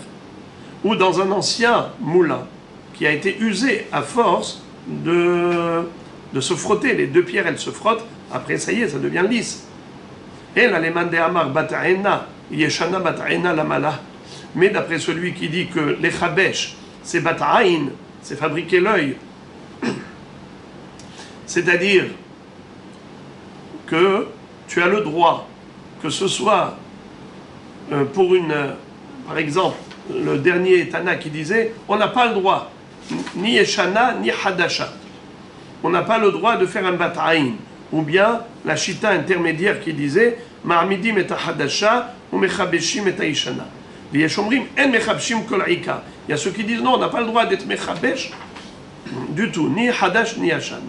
ou dans un ancien moulin qui a été usé à force de se frotter. Les 2 pierres, elles se frottent, après ça y est, ça devient lisse. Et la leman de Amar bata'ena, yeshana bata'ena lamala. Mais d'après celui qui dit que les chabesh, c'est bata'ain, c'est fabriquer l'œil, c'est-à-dire que tu as le droit, que ce soit pour par exemple, le dernier Tana qui disait, on n'a pas le droit, ni Yeshana, ni Hadasha. On n'a pas le droit de faire un Bat'ain. Ou bien la Shita intermédiaire qui disait, Ma'amidim et Hadasha, ou Mechabeshim et Yeshana. Les Yeshomrim, en Mechabshim kol Ika. Il y a ceux qui disent, non, on n'a pas le droit d'être Mechabesh du tout, ni Hadash, ni Yashan.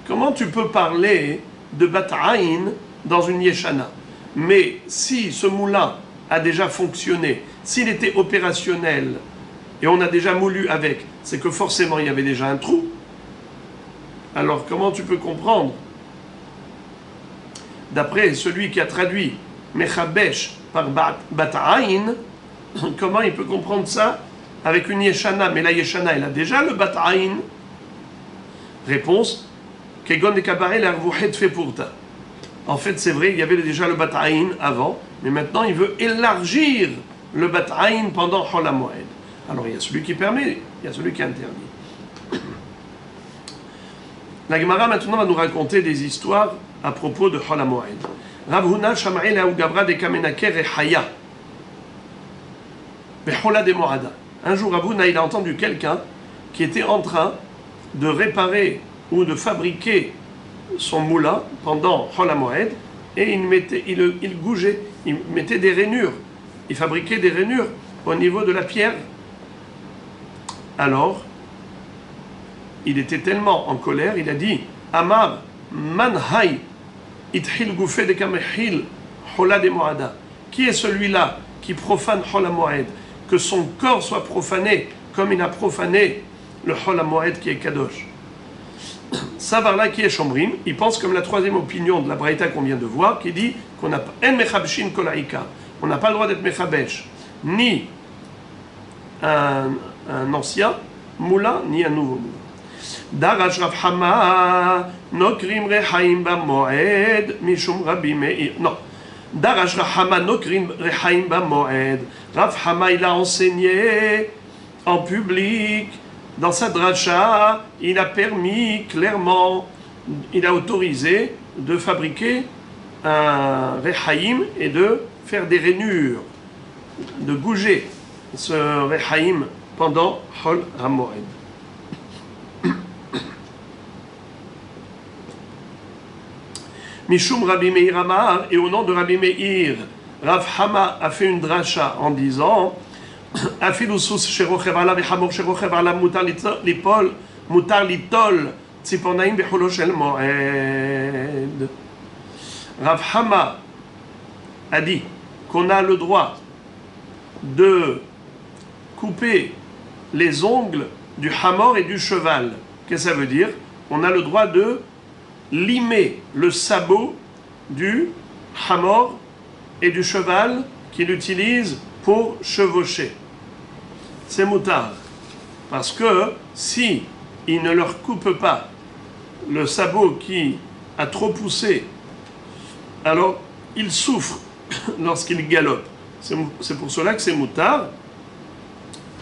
Comment tu peux parler de Bat'ain dans une Yeshana? Mais si ce moulin a déjà fonctionné, s'il était opérationnel et on a déjà moulu avec, c'est que forcément il y avait déjà un trou. Alors comment tu peux comprendre, d'après celui qui a traduit mechabesh par bat'ain, comment il peut comprendre ça avec une yeshana? Mais la yeshana, elle a déjà le bat'ain. Réponse, kegon de kabaré l'arvouchet fait pourta. En fait, c'est vrai, il y avait déjà le bat'ain avant, mais maintenant il veut élargir le bat'ain pendant Chol HaMoed. Alors il y a celui qui permet, il y a celui qui interdit. La Gemara maintenant va nous raconter des histoires à propos de Chol HaMoed. Rav Huna Shama'e Lahu Gavra de Kamenaker et Haya. Bechola de Moada. Un jour, Rav Huna, il a entendu quelqu'un qui était en train de réparer ou de fabriquer son moulin pendant Chol HaMoed et il gougeait, il mettait des rainures, il fabriquait des rainures au niveau de la pierre. Alors, il était tellement en colère, il a dit Amar manhai ithil gouffé de kamehil chola de moada. Qui est celui-là qui profane Chol HaMoed, que son corps soit profané comme il a profané le Chol HaMoed qui est kadosh? Savarla qui est Shomrim, il pense comme la troisième opinion de la Braïta qu'on vient de voir, qui dit qu'on n'a pas en mechabshin kolaïka, on n'a pas le droit d'être mechabesh, ni un ancien moulin, ni un nouveau moulin. Darash Rav Hama nokrim rechaim bamoed mishum Rabbi Meir. Non. Darash Rav Hama nokrim rechaim bamoed. Rav Hama il a enseigné en public. Dans sa dracha, il a permis clairement, il a autorisé de fabriquer un rechaim et de faire des rainures, de gouger ce rechaim pendant Chol HaMoed. Mishum Rabbi Meir Amar, et au nom de Rabbi Meir, Rav Hama a fait une dracha en disant אפילו סוס שרוכב עליו וחמור שרוכב עליו מותר ליטול ציפורניים בחולו של מועד. Rav Hama a dit qu'on a le droit de couper les ongles du hamor et du cheval. Qu'est-ce que ça veut dire? On a le droit de limer le sabot du hamor et du cheval qu'il utilise pour chevaucher. C'est moutard. Parce que si il ne leur coupe pas le sabot qui a trop poussé, alors ils souffrent lorsqu'ils galopent. C'est pour cela que c'est moutard.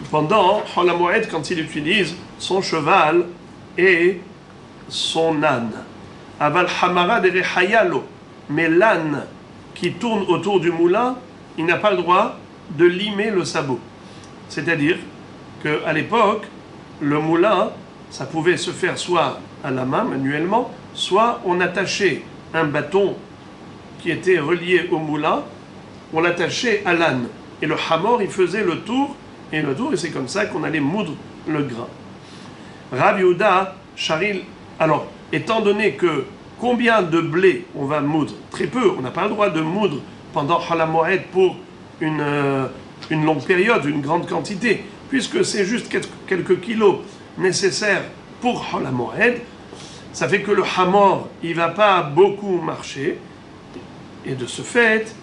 Pendant Chol HaMoed, quand il utilise son cheval et son âne. Aval Hamara de Rechayalo. Mais l'âne qui tourne autour du moulin, il n'a pas le droit de limer le sabot. C'est-à-dire qu'à l'époque, le moulin, ça pouvait se faire soit à la main, manuellement, soit on attachait un bâton qui était relié au moulin, on l'attachait à l'âne. Et le hamor, il faisait le tour, et c'est comme ça qu'on allait moudre le grain. Rav Yehuda, Charil, alors, étant donné que combien de blé on va moudre? Très peu, on n'a pas le droit de moudre pendant Chol HaMoed pour une longue période, une grande quantité, puisque c'est juste quelques kilos nécessaires pour Chol HaMoed, ça fait que le hamor, il ne va pas beaucoup marcher, et de ce fait,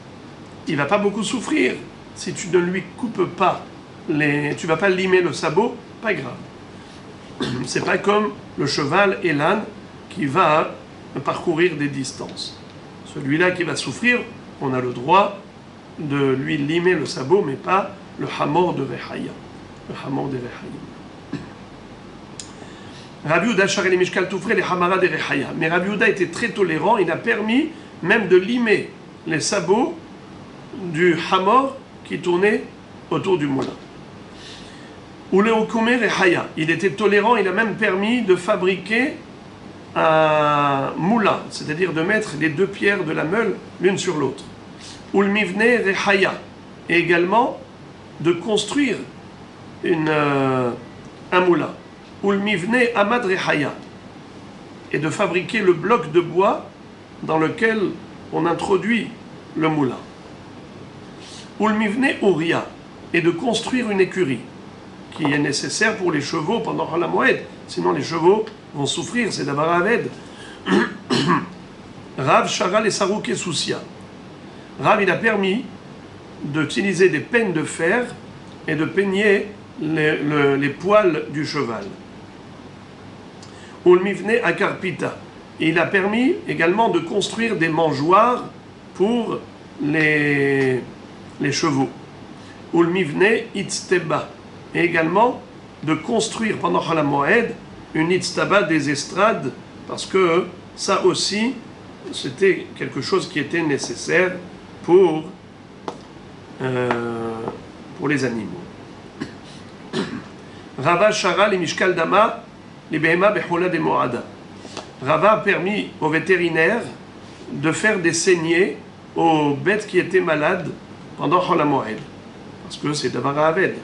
il ne va pas beaucoup souffrir. Si tu ne lui coupes pas, tu ne vas pas limer le sabot, pas grave. C'est pas comme le cheval et l'âne qui va parcourir des distances. Celui-là qui va souffrir, on a le droit de lui limer le sabot, mais pas le hamor de Rechaya. Le hamor de Rechaya. Rabbi Yehuda charé les mishkal toufré les hamara de Rechaya. Mais Rabbi Yehuda était très tolérant, il a permis même de limer les sabots du hamor qui tournait autour du moulin. Uleokume Rechaya. Il était tolérant, il a même permis de fabriquer un moulin, c'est-à-dire de mettre les deux pierres de la meule l'une sur l'autre. Ulmivne Rechaya, et également de construire un moulin. Ulmivne Amad Rechaya, et de fabriquer le bloc de bois dans lequel on introduit le moulin. Ulmivne Uria, et de construire une écurie qui est nécessaire pour les chevaux pendant Chol HaMoed, sinon les chevaux vont souffrir, c'est d'abord Aved. Rav Shara les Sarouk et Soussia. Rav, il a permis d'utiliser des peines de fer et de peigner les poils du cheval. Ulmivne akarpita. Et il a permis également de construire des mangeoires pour les chevaux. Ulmivne itzteba. Et également de construire pendant Chol Moed une itztaba, des estrades, parce que ça aussi, c'était quelque chose qui était nécessaire pour les animaux. Rava Shara les Mishkal Dama les Behema Bechola de Moada. Rava a permis aux vétérinaires de faire des saignées aux bêtes qui étaient malades pendant Chol Moed, parce que c'est Davara Aved.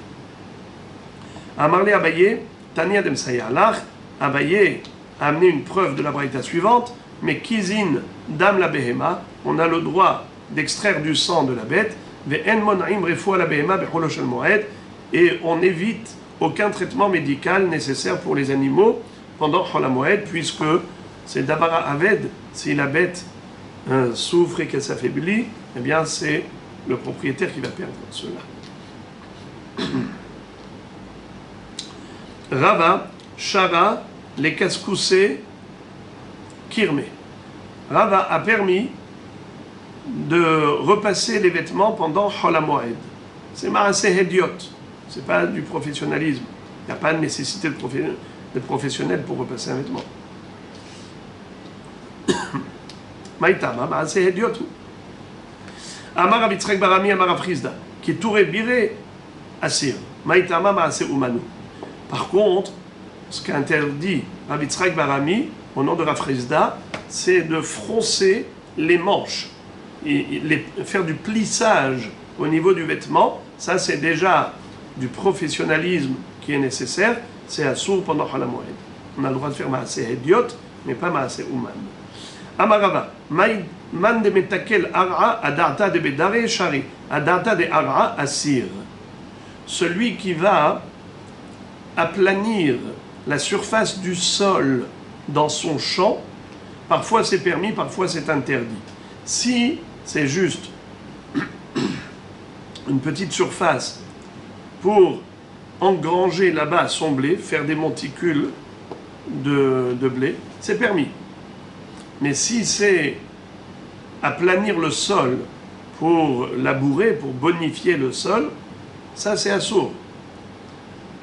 Amarle Abaye, Tania de Msayalach, Abaye a amené une preuve de la braïta suivante, mais Kizin Dam la Behema, on a le droit d'extraire du sang de la bête, et on évite aucun traitement médical nécessaire pour les animaux pendant Chol HaMoed, puisque c'est Davara Aved, si la bête souffre et qu'elle s'affaiblit, eh bien c'est le propriétaire qui va perdre cela. Rava, Shara, les casse-coussés, Kirme. Rava a permis de repasser les vêtements pendant Chol HaMoed. C'est Maaseh Hediot, c'est pas du professionnalisme. Il n'y a pas de nécessité de professionnel pour repasser un vêtement. Maïtama, Maaseh Hediot. Amar Abitzrek Barami, Amar Afrizda, qui est Touré Biré Assir. Maïtama, Maaseh Umanu. Par contre, ce qu'interdit Abitzrek Barami, au nom de Rafrizda, c'est de froncer les manches. Faire du plissage au niveau du vêtement, ça c'est déjà du professionnalisme qui est nécessaire, c'est assour pendant Chol HaMoed. On a le droit de faire Maaseh Hediot, mais pas Maaseh Uman. Amarava, man de metakel ara adata de bedare shari, adata de ara asir. Celui qui va aplanir la surface du sol dans son champ, parfois c'est permis, parfois c'est interdit. Si c'est juste une petite surface pour engranger là-bas son blé, faire des monticules de blé, c'est permis. Mais si c'est aplanir le sol pour labourer, pour bonifier le sol, ça c'est assourd.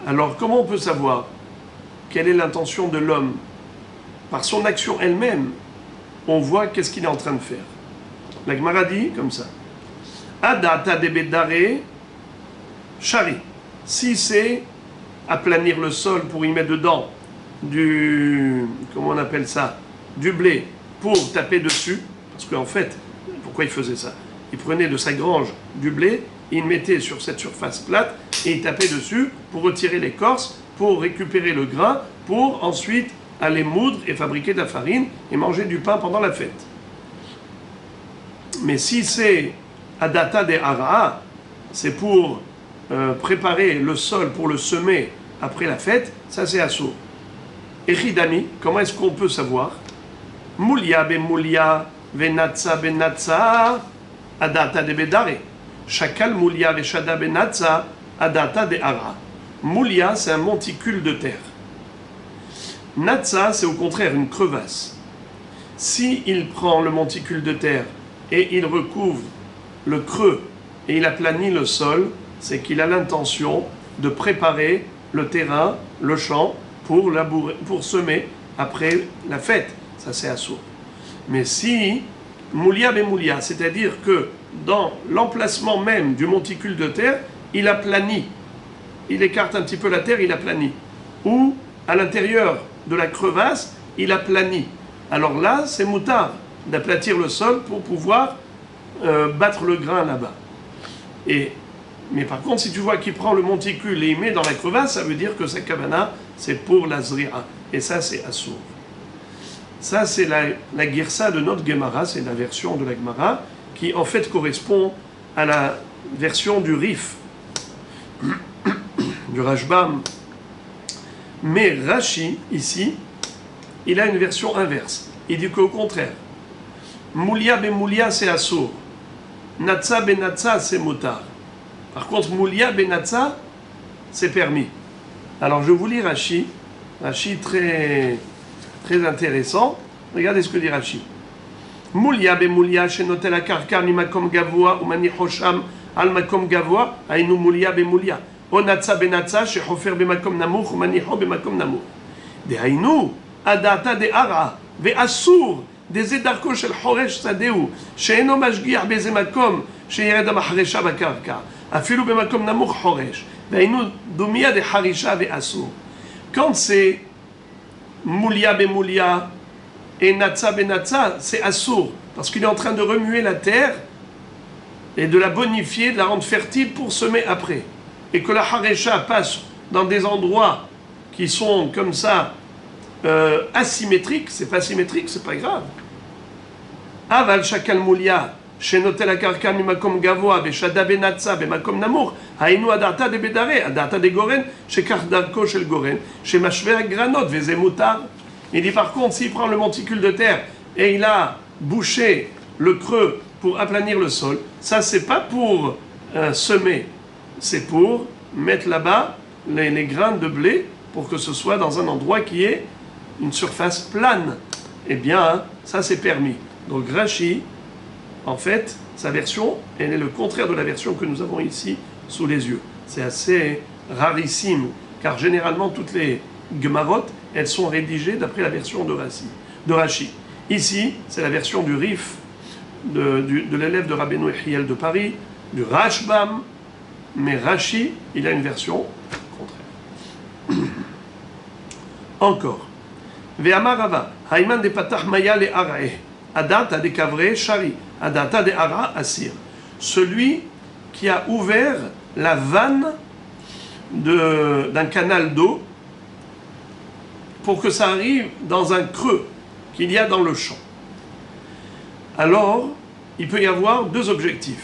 Alors comment on peut savoir quelle est l'intention de l'homme? Par son action elle-même, on voit qu'est-ce qu'il est en train de faire. La Gemara dit comme ça. Adata de bedare shari. Si c'est aplanir le sol pour y mettre dedans comment on appelle ça, du blé pour taper dessus, parce qu'en fait, pourquoi il faisait ça? Il prenait de sa grange du blé, il mettait sur cette surface plate et il tapait dessus pour retirer l'écorce, pour récupérer le grain, pour ensuite aller moudre et fabriquer de la farine et manger du pain pendant la fête. Mais si c'est adata de ara, c'est pour préparer le sol pour le semer après la fête, ça c'est assour. Echidami, comment est-ce qu'on peut savoir? Moulia ben moulia, venatsa ben natsa, adata de bedare. Shakal moulia veshada ben natsa, adata de ara. Moulia, c'est un monticule de terre. Natsa, c'est au contraire une crevasse. Si il prend le monticule de terre et il recouvre le creux et il aplanit le sol, c'est qu'il a l'intention de préparer le terrain, le champ, pour labourer, pour semer après la fête. Ça c'est assourd. Mais si moulia ben moulia, c'est-à-dire que dans l'emplacement même du monticule de terre, il aplanit, il écarte un petit peu la terre, il aplanit. Ou à l'intérieur de la crevasse, il aplanit. Alors là, c'est moutard d'aplatir le sol pour pouvoir battre le grain là-bas. Mais par contre, si tu vois qu'il prend le monticule et il met dans la crevasse, ça veut dire que sa kavana, c'est pour la zri'a. Et ça, c'est assour. Ça, c'est la girsa de notre Gemara, c'est la version de la Gemara, qui en fait correspond à la version du Rif, du Rashbam. Mais Rashi, ici, il a une version inverse. Il dit qu'au contraire, Moulia ben Moulia, c'est assour. Natsa benatsa, c'est motar. Par contre, Moulia benatsa, c'est permis. Alors je vous lis Rashi. Rashi très, très intéressant. Regardez ce que dit Rashi. Moulia bemoulia, shenotel akarka mimakom gavoa, umanicho sham al makom gavoa, ainu moulia bemoulia. O natsa benatsa, shehofer bemakom namuch, umanicho bemakom namuch. דהיינו, הדעתה דערא ואסור דזה דרכו של חורש שדהו שאינו משגיח באיזה מקום שירד המחרשה בקרקע אפילו במקום נמוך חורש דהיינו דומיה דחרישה ואסור. Quand c'est moulia bemoulia et natsa benatsa, c'est assour parce qu'il est en train de remuer la terre et de la bonifier, de la rendre fertile pour semer après, et que la haresha passe dans des endroits qui sont comme ça asymétriques, c'est pas symétrique, c'est pas grave. Aval shakal moulia, shenotel akarka mimakom gavoa, beshada benatsa, bemakom namour, hainu adarta de bedare, adarta de goren, shekach darko shel goren, shemashver granot, vezemutar. Il dit par contre, s'il prend le monticule de terre et il a bouché le creux pour aplanir le sol, ça c'est pas pour semer, c'est pour mettre là-bas les grains de blé pour que ce soit dans un endroit qui est une surface plane. Eh bien, ça c'est permis. Donc Rashi, en fait, sa version, elle est le contraire de la version que nous avons ici sous les yeux. C'est assez rarissime, car généralement toutes les Gemarot, elles sont rédigées d'après la version de Rashi. Ici, c'est la version du Rif, de l'élève de Rabbeinu Yehiel de Paris, du Rashbam, mais Rashi, il a une version contraire. Encore. Ve'amar Rava, Haïman de Patach Maya le Arae, Adata de Kavre Shari, Adata de Ara Asir. Celui qui a ouvert la vanne d'un canal d'eau pour que ça arrive dans un creux qu'il y a dans le champ. Alors, il peut y avoir deux objectifs.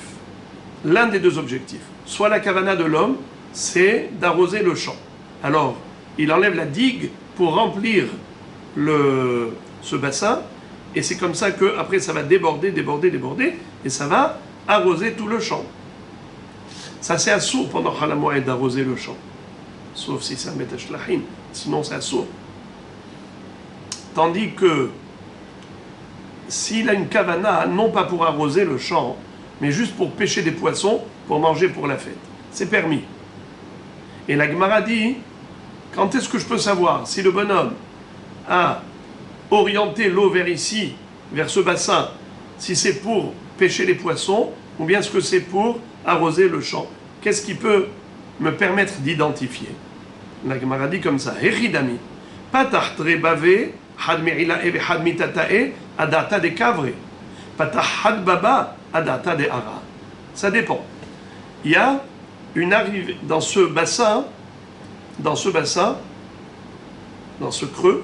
L'un des deux objectifs, soit la kavana de l'homme, c'est d'arroser le champ. Alors, il enlève la digue pour remplir ce bassin, et c'est comme ça que après ça va déborder, et ça va arroser tout le champ. Ça c'est assourd pendant Chol HaMoed d'arroser le champ, sauf si c'est un Bet Hashlachin, sinon c'est assourd. Tandis que s'il a une kavana, non pas pour arroser le champ, mais juste pour pêcher des poissons, pour manger pour la fête, c'est permis. Et la Gemara dit, quand est-ce que je peux savoir si le bonhomme a orienté l'eau vers ici, vers ce bassin, si c'est pour pêcher les poissons, ou bien est-ce que c'est pour arroser le champ? Qu'est-ce qui peut me permettre d'identifier? La Gemara dit comme ça, Hechidami, patach trebave, had me'ilae ve had mitatae, adata de kavre, patach had baba, adata de ara. Ça dépend. Il y a une arrivée dans ce bassin, dans ce creux,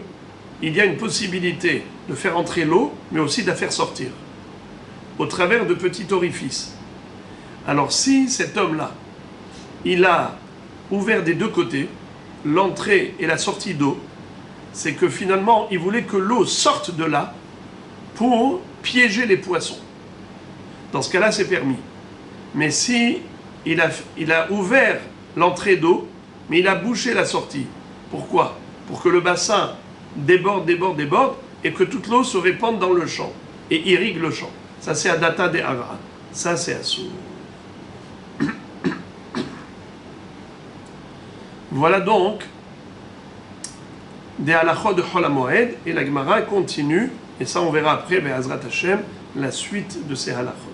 il y a une possibilité de faire entrer l'eau, mais aussi de la faire sortir, au travers de petits orifices. Alors si cet homme-là, il a ouvert des deux côtés, l'entrée et la sortie d'eau, c'est que finalement, il voulait que l'eau sorte de là pour piéger les poissons. Dans ce cas-là, c'est permis. Mais si il a ouvert l'entrée d'eau, mais il a bouché la sortie. Pourquoi? Pour que le bassin déborde, et que toute l'eau se répande dans le champ, et irrigue le champ. Ça, c'est Adata de Ara. Ça, c'est Assour. Voilà donc des halachot de Chol HaMoed, et la Gemara continue, et ça on verra après, Be'ezrat Hashem, la suite de ces halachot.